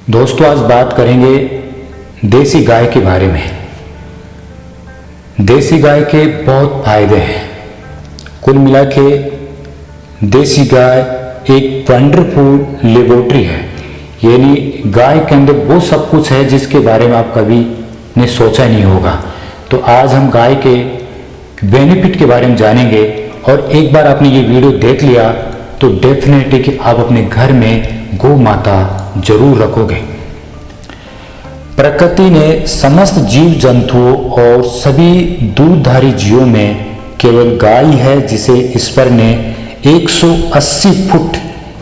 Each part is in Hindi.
दोस्तों आज बात करेंगे देसी गाय के बारे में। देसी गाय के बहुत फायदे हैं। कुल मिला के देसी गाय एक वंडरफुल लेबोरेटरी है, यानी गाय के अंदर वो सब कुछ है जिसके बारे में आप कभी ने सोचा नहीं होगा। तो आज हम गाय के बेनिफिट के बारे में जानेंगे और एक बार आपने ये वीडियो देख लिया तो डेफिनेटली कि आप अपने घर में गौ माता जरूर रखोगे। प्रकृति ने समस्त जीव जंतुओं और सभी दूधधारी जीवों में केवल गाय है जिसे ईश्वर ने 180 फुट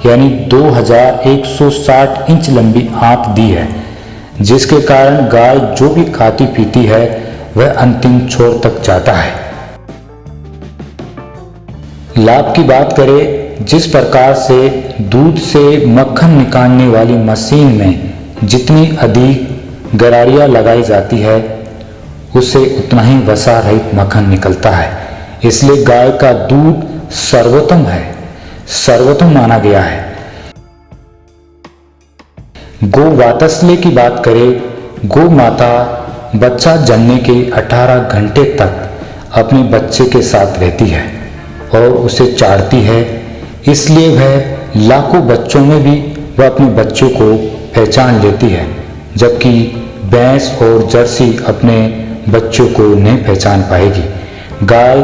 यानी 2160 इंच लंबी आंख दी है, जिसके कारण गाय जो भी खाती पीती है वह अंतिम छोर तक जाता है। लाभ की बात करें, जिस प्रकार से दूध से मक्खन निकालने वाली मशीन में जितनी अधिक गरारियां लगाई जाती है उससे उतना ही वसा रहित मक्खन निकलता है। इसलिए गाय का दूध सर्वोत्तम है, सर्वोत्तम माना गया है। गौ वात्सल्य की बात करें, गौ माता बच्चा जनने के 18 घंटे तक अपने बच्चे के साथ रहती है और उसे चारती है, इसलिए वह लाखों बच्चों में भी वह अपने बच्चों को पहचान लेती है, जबकि भैंस और जर्सी अपने बच्चों को नहीं पहचान पाएगी। गाय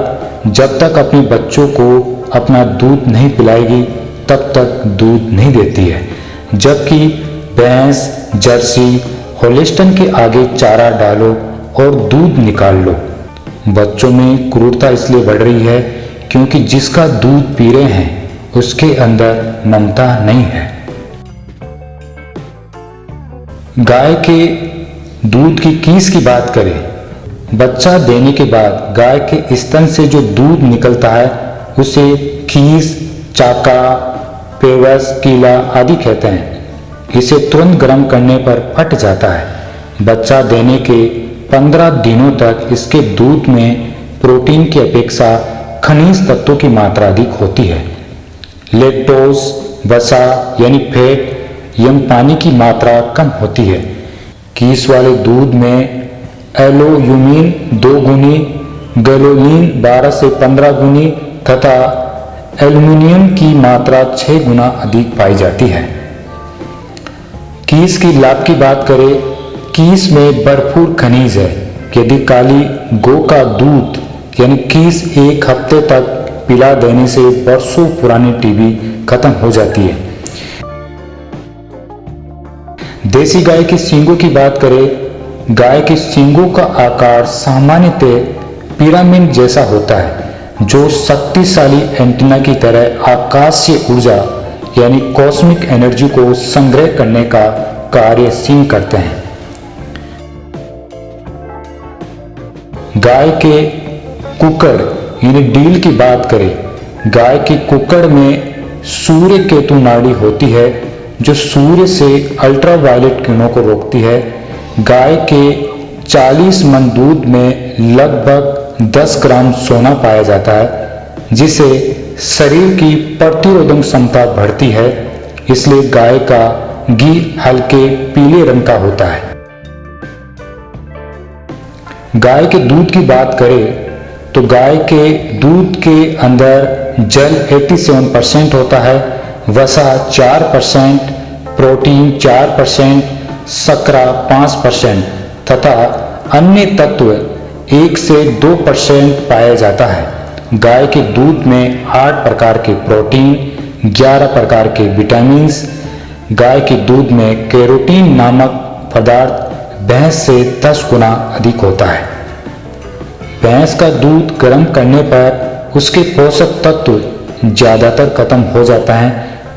जब तक अपने बच्चों को अपना दूध नहीं पिलाएगी तब तक दूध नहीं देती है, जबकि भैंस जर्सी होलिस्टन के आगे चारा डालो और दूध निकाल लो। बच्चों में क्रूरता इसलिए बढ़ रही है क्योंकि जिसका दूध पी रहे हैं उसके अंदर ममता नहीं है। गाय के दूध की कीस की बात करें, बच्चा देने के बाद गाय के स्तन से जो दूध निकलता है उसे कीस, चाका, पेवस, कीला आदि कहते हैं। इसे तुरंत गर्म करने पर फट जाता है। बच्चा देने के 15 दिनों तक इसके दूध में प्रोटीन की अपेक्षा खनिज तत्वों की मात्रा अधिक होती है। लैक्टोज, वसा यानी फैट एवं पानी की मात्रा कम होती है। कीस वाले दूध में एल्ब्यूमिन 2 गुनी, गैलोलीन 12 से 15 गुनी तथा एल्युमिनियम की मात्रा 6 गुना अधिक पाई जाती है। कीस की लाभ की बात करें, कीस में भरपूर खनिज है। यदि काली गौ का दूध यानी कीस एक हफ्ते तक पिला देने से वर्षों पुरानी टीबी खत्म हो जाती है। देसी गाय के सींगों की बात करें, गाय के सींगों का आकार सामान्यतः पिरामिड जैसा होता है, जो शक्तिशाली एंटीना की तरह आकाशीय ऊर्जा यानी कॉस्मिक एनर्जी को संग्रह करने का कार्य सींग करते हैं। गाय के कुकड़ यानी डील की बात करें, गाय के कुकड़ में सूर्य केतु नाड़ी होती है जो सूर्य से अल्ट्रावायलेट किरणों को रोकती है। गाय के 40 मन दूध में लगभग 10 ग्राम सोना पाया जाता है, जिससे शरीर की प्रतिरोधक क्षमता बढ़ती है। इसलिए गाय का घी हल्के पीले रंग का होता है। गाय के दूध की बात करें तो गाय के दूध के अंदर जल 87% होता है, वसा 4%, प्रोटीन 4%, शर्करा 5% तथा अन्य तत्व 1 से 2% पाया जाता है। गाय के दूध में 8 प्रकार के प्रोटीन, 11 प्रकार के विटामिन, गाय के दूध में कैरोटीन नामक पदार्थ भैंस से 10 गुना अधिक होता है। भैंस का दूध गर्म करने पर उसके पोषक तत्व ज्यादातर खत्म हो जाता है,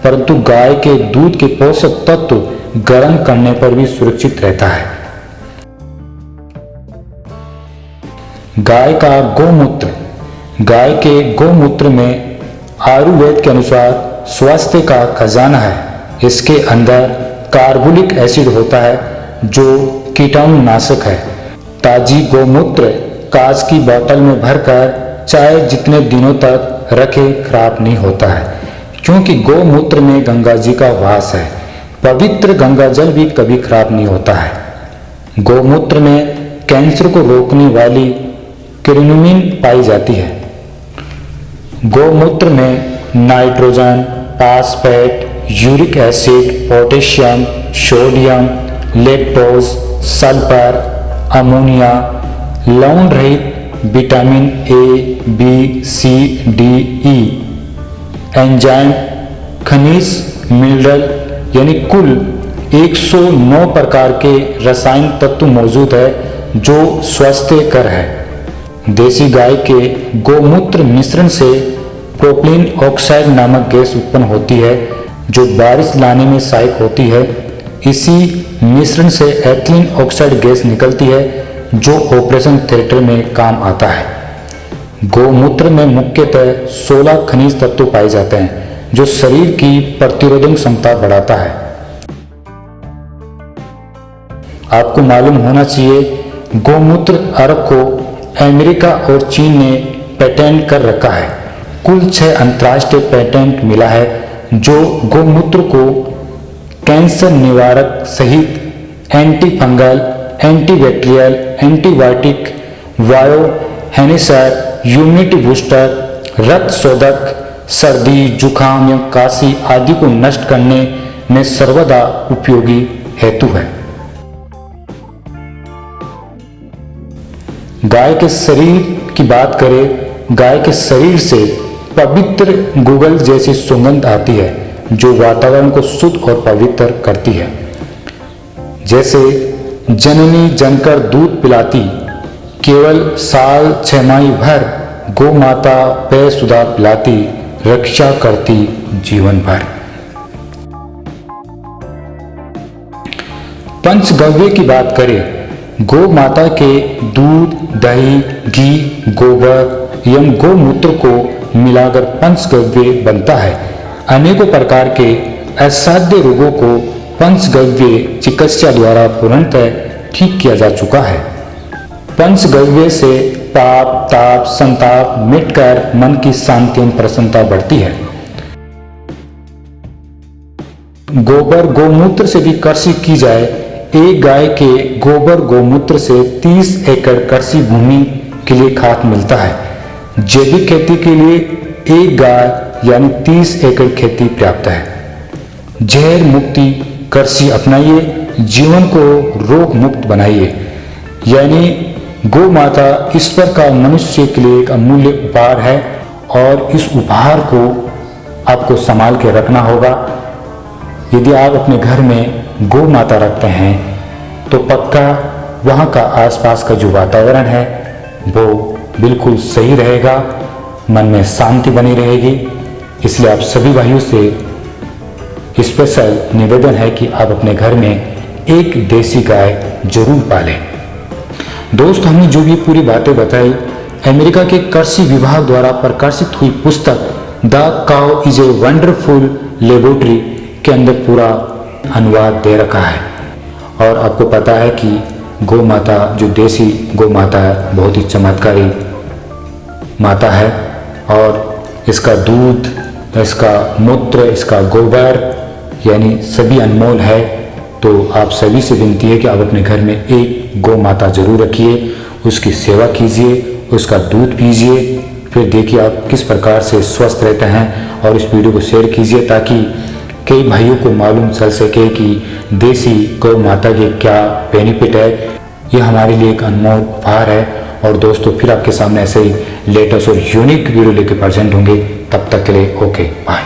परंतु गाय के दूध के पोषक तत्व गर्म करने पर भी सुरक्षित रहता है। गाय का गौमूत्र, गाय के गौमूत्र में आयुर्वेद के अनुसार स्वास्थ्य का खजाना है। इसके अंदर कार्बोलिक एसिड होता है जो कीटाणुनाशक है। ताजी गौमूत्र कांच की बोतल में भरकर चाहे जितने दिनों तक रखे खराब नहीं होता है, क्योंकि गौमूत्र में गंगा जी का वास है। पवित्र गंगा जल भी कभी खराब नहीं होता है। गौमूत्र में कैंसर को रोकने वाली क्रिनुमिन पाई जाती है। गौमूत्र में nitrogen, phosphate, uric acid, potassium, sodium, lactose, sulphur, ammonia, लवण रहित vitamin A, B, C, D, E, enzyme, खनिज, मिनरल यानी कुल 109 प्रकार के रासायनिक तत्व मौजूद है जो स्वास्थ्यकर है। देसी गाय के गौमूत्र मिश्रण से प्रोपिलीन ऑक्साइड नामक गैस उत्पन्न होती है जो बारिश लाने में सहायक होती है। इसी मिश्रण से एथिलीन ऑक्साइड गैस निकलती है जो ऑपरेशन थिएटर में काम आता है। गौमूत्र में मुख्यतः 16 खनिज तत्व पाए जाते हैं जो शरीर की प्रतिरोधक क्षमता बढ़ाता है। आपको मालूम होना चाहिए गौमूत्र अरब को अमेरिका और चीन ने पेटेंट कर रखा है। कुल 6 अंतर्राष्ट्रीय पेटेंट मिला है जो गौमूत्र को कैंसर निवारक सहित एंटी फंगल, एंटीबैक्टीरियल, एंटीबायोटिक, वायो हेनिसर, इम्यूनिटी बूस्टर, रक्त शोधक, सर्दी, जुखाम या काशी आदि को नष्ट करने में सर्वदा उपयोगी हेतु है। गाय के शरीर की बात करें, गाय के शरीर से पवित्र गुगल जैसी सुगंध आती है जो वातावरण को शुद्ध और पवित्र करती है। जैसे जननी जनकर दूध पिलाती, केवल साल 6 माही भर गौ माता पेय सुधा पिलाती, रक्षा करती जीवन भर। पंचगव्य की बात करें, गौ माता के दूध, दही, घी, गोबर एवं गौमूत्र को मिलाकर पंचगव्य बनता है। अनेकों प्रकार के असाध्य रोगों को पंचगव्य चिकित्सा द्वारा पूर्णतः ठीक किया जा चुका है। पंचगव्य से पाप, ताप, संताप मिटकर मन की शांति एवं प्रसन्नता बढ़ती है। गोबर गौमूत्र से भी कृषि की जाए, एक गाय के गोबर गौमूत्र से 30 एकड़ कृषि भूमि के लिए खाद मिलता है। जैविक खेती के लिए एक गाय यानी 30 एकड़ खेती पर्याप्त है। जहर मुक्ति कृषि अपनाइए, जीवन को रोग मुक्त बनाइए। यानी गौ माता ईश्वर का मनुष्य के लिए एक अमूल्य उपहार है और इस उपहार को आपको संभाल के रखना होगा। यदि आप अपने घर में गौ माता रखते हैं तो पक्का वहाँ का आसपास का जो वातावरण है वो बिल्कुल सही रहेगा, मन में शांति बनी रहेगी। इसलिए आप सभी भाइयों से स्पेशल निवेदन है कि आप अपने घर में एक देसी गाय जरूर पालें। दोस्त, हमने जो भी पूरी बातें बताई, अमेरिका के कृषि विभाग द्वारा प्रकाशित हुई पुस्तक the cow is a wonderful laboratory के अंदर पूरा अनुवाद दे रखा है। और आपको पता है कि गौ माता, जो देसी गौ माता है, बहुत ही चमत्कारी माता है और इसका दूध, इसका मूत्र, इसका गोबर यानी सभी अनमोल है। तो आप सभी से विनती है कि आप अपने घर में एक गौ माता जरूर रखिए, उसकी सेवा कीजिए, उसका दूध पीजिए, फिर देखिए आप किस प्रकार से स्वस्थ रहते हैं। और इस वीडियो को शेयर कीजिए ताकि कई भाइयों को मालूम चल सके कि देसी गौ माता के क्या बेनिफिट है। ये हमारे लिए एक अनमोल उपहार है। और दोस्तों, फिर आपके सामने ऐसे ही लेटेस्ट और यूनिक वीडियो लेकर प्रेजेंट होंगे। तब तक के लिए ओके बाय।